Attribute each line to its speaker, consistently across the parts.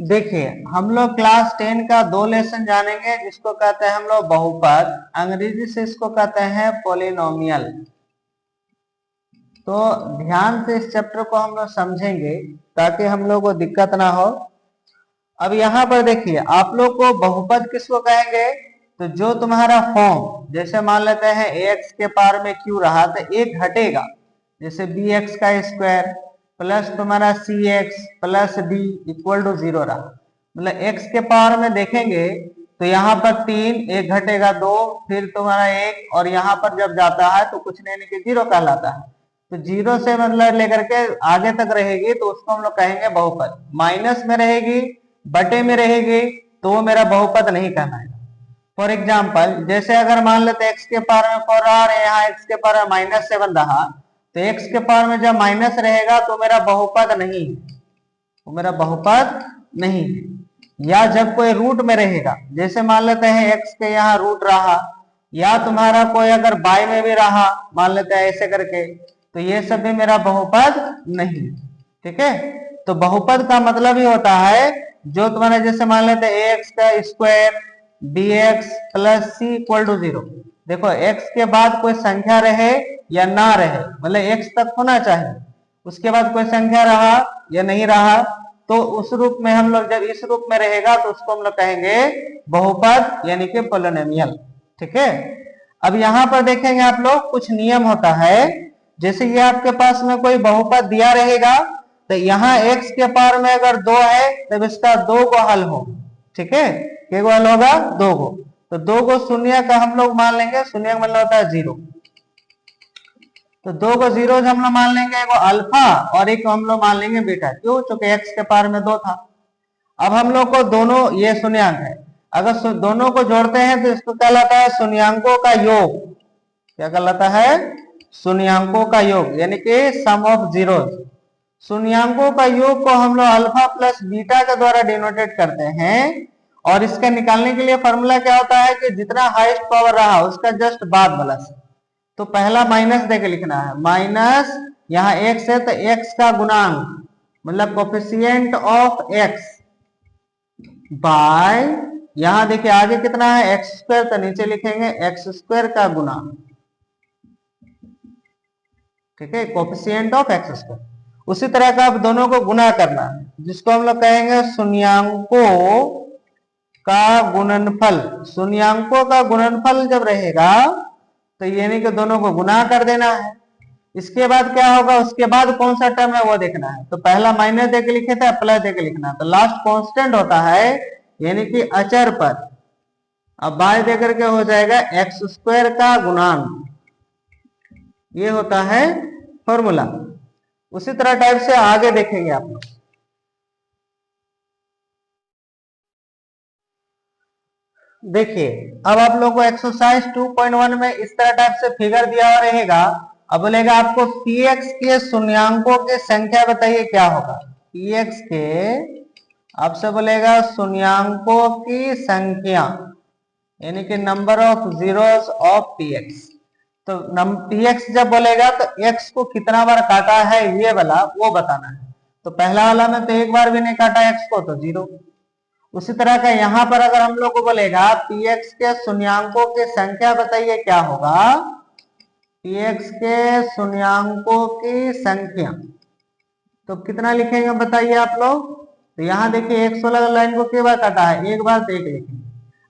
Speaker 1: देखिए, हम लोग क्लास 10 का 2 लेसन जानेंगे जिसको कहते हैं हम लोग बहुपद, अंग्रेजी से इसको कहते हैं पॉलिनोमियल। तो ध्यान से इस चैप्टर को हम लोग समझेंगे ताकि हम लोग को दिक्कत ना हो। अब यहाँ पर देखिए, आप लोग को बहुपद किसको कहेंगे, तो जो तुम्हारा फॉर्म, जैसे मान लेते हैं ax के पावर में q रहा तो एक घटेगा, जैसे bx का स्क्वायर प्लस तुम्हारा cx plus d equal to 0 रहा। मतलब x के पावर में देखेंगे तो यहाँ पर 3, एक घटेगा 2, फिर तुम्हारा 1, और यहाँ पर जब जाता है तो कुछ नहीं कि 0 कहलाता है। तो 0 से मतलब लेकर के आगे तक रहेगी तो उसको हम लोग कहेंगे बहुपद। माइनस में रहेगी, बटे में रहेगी, तो वो मेरा बहुपद नहीं कहलाएगा। फॉर एग्जाम्पल, जैसे अगर मान लेते x के पावर में 4 रहा और यहाँ x के पावर में -7 रहा, तो x के पावर में जब माइनस रहेगा तो मेरा बहुपद नहीं है, वो मेरा बहुपद नहीं है। या जब कोई रूट में रहेगा, जैसे मान लेते हैं x के यहाँ रूट रहा, या तुम्हारा कोई अगर बाय में भी रहा, मान लेते हैं ऐसे करके, तो ये सब भी मेरा बहुपद नहीं। ठीक है, तो बहुपद का मतलब ही होता है जो तुम्हारा, जैसे मान लेते हैं ax का square bx plus c equal to 0। देखो, x के बाद कोई संख्या रहे या ना रहे, मतलब x तक होना चाहिए, उसके बाद कोई संख्या रहा या नहीं रहा, तो उस रूप में हम लोग, जब इस रूप में रहेगा तो उसको हम लोग कहेंगे बहुपद यानी कि पॉलिनोमियल। ठीक है, अब यहाँ पर देखेंगे आप लोग कुछ नियम होता है। जैसे ये आपके पास में कोई बहुपद दिया रहेगा तो यहाँ x के पावर में अगर 2 है तब इसका 2 को हल हो। ठीक है, क्या हल होगा, 2 को, तो 2 को शून्य का हम लोग मान लेंगे, शून्य का मतलब होता है 0, तो 2 को 0 हम लोग मान लेंगे, एगो अल्फा और एक हम लोग मान लेंगे बीटा। क्यों, चूंकि x के पावर में 2 था। अब हम लोग को दोनों, ये शून्यांक है, अगर दोनों को जोड़ते हैं तो इसको कहलाता है शून्यांकों का योग। क्या कहलाता है, शून्यांकों का योग, यानी कि सम ऑफ जीरोस। शून्यांकों का योग को हम लोग अल्फा प्लस बीटा के द्वारा डिनोटेट करते हैं, और इसका निकालने के लिए फॉर्मूला क्या होता है कि जितना हाईएस्ट पावर रहा उसका जस्ट बाद वाला से। तो पहला माइनस देके लिखना है, माइनस यहाँ x है तो x का गुणांक, मतलब कोफिशिएंट ऑफ x बाय, यहां देखिए आगे कितना है एक्स स्क्वायर, तो नीचे लिखेंगे एक्स स्क्वायर का गुना। ठीक है, कोफिशिएंट ऑफ एक्स स्क्वायर। उसी तरह का अब दोनों को गुना करना है, जिसको हम लोग कहेंगे शून्यांकों का गुणनफल। शून्यांकों का गुणनफल जब रहेगा तो यानी कि दोनों को गुना कर देना है। इसके बाद क्या होगा, उसके बाद कौन सा टर्म है वो देखना है। तो पहला माइनस देके लिखे थे, प्लस देके लिखना, तो लास्ट कांस्टेंट होता है यानी कि अचर पर। अब बाय देकर के हो जाएगा एक्स स्क्वायर का गुणांक, ये होता है फॉर्मूला। उसी तरह टाइप से आगे देखेंगे आप लोग। देखिए, अब आप लोग को एक्सरसाइज 2.1 में इस तरह टाइप से फिगर दिया हुआ रहेगा। अब बोलेगा आपको px के शून्यांकों की संख्या बताइए क्या होगा। px के आपसे बोलेगा शून्यांकों की संख्या, यानी कि number of zeros of px। तो px जब बोलेगा तो x को कितना बार काटा है ये वाला वो बताना है। तो पहला वाला में तो एक बार भी नहीं काटा x को, तो 0। उसी तरह का यहाँ पर अगर हम लोग को बोलेगा px के शून्यांकों की संख्या बताइए क्या होगा, px के शून्यांकों की संख्या, तो कितना लिखेंगे बताइए आप लोग। तो यहाँ देखिए 116 लाइन को कितनी बार काटा है, एक बार, तो 1 लिखेंगे।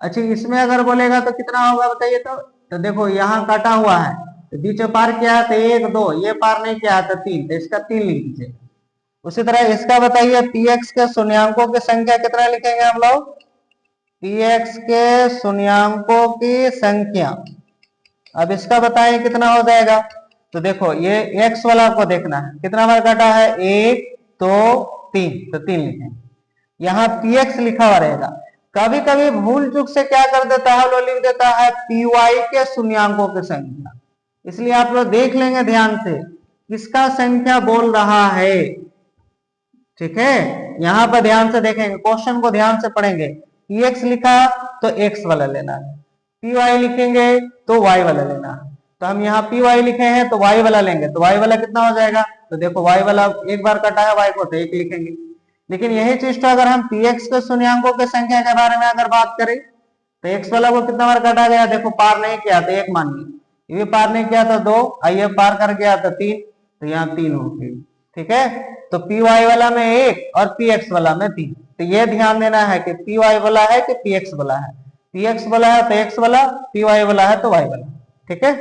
Speaker 1: अच्छा, इसमें अगर बोलेगा तो कितना होगा बताइए। तो देखो यहाँ काटा हुआ है तो बीच में पार किया है तो 1 2, ये पार नहीं किया है तो 3, तो इसका 3 लिख दीजिए। उसी तरह इसका बताइए px के शून्यांकों की संख्या कितना लिखेंगे हम लोग, px के शून्यांकों की संख्या। अब इसका बताइए कितना हो जाएगा। तो देखो ये x वाला को देखना है, कितना बार काटा है, 1 2 3, तो 3 लिखेंगे। यहाँ px लिखा हुआ रहेगा। कभी कभी भूल चूक से क्या कर देता है, वो लिख देता है py के शून्यांकों की संख्या। इसलिए आप लोग देख लेंगे ध्यान से किसका संख्या बोल रहा है। ठीक है, यहाँ पर ध्यान से देखेंगे, क्वेश्चन को ध्यान से पढ़ेंगे। px लिखा तो x वाला लेना है, py लिखेंगे तो y वाला लेना है। तो हम यहाँ py लिखे हैं तो y वाला लेंगे, तो y वाला कितना हो जाएगा। तो देखो y वाला एक बार कटा है y को, तो 1 लिखेंगे। लेकिन यही चीज तो अगर हम पी एक्स के शून्यंकों के संख्या के बारे में अगर बात करें तो एक्स वाला को कितना बार काटा गया, देखो पार नहीं किया तो एक मान ली, ये पार नहीं किया तो 2, ये पार कर गया तो 3, तो यहाँ 3 हो गई। ठीक है, तो पी वाई वाला में 1 और पी एक्स वाला में 3। तो ये ध्यान देना है कि पी वाई वाला है कि पी एक्स वाला है, पी एक्स वाला है तो एक्स वाला, पी वाई वाला है तो वाई वाला। ठीक है,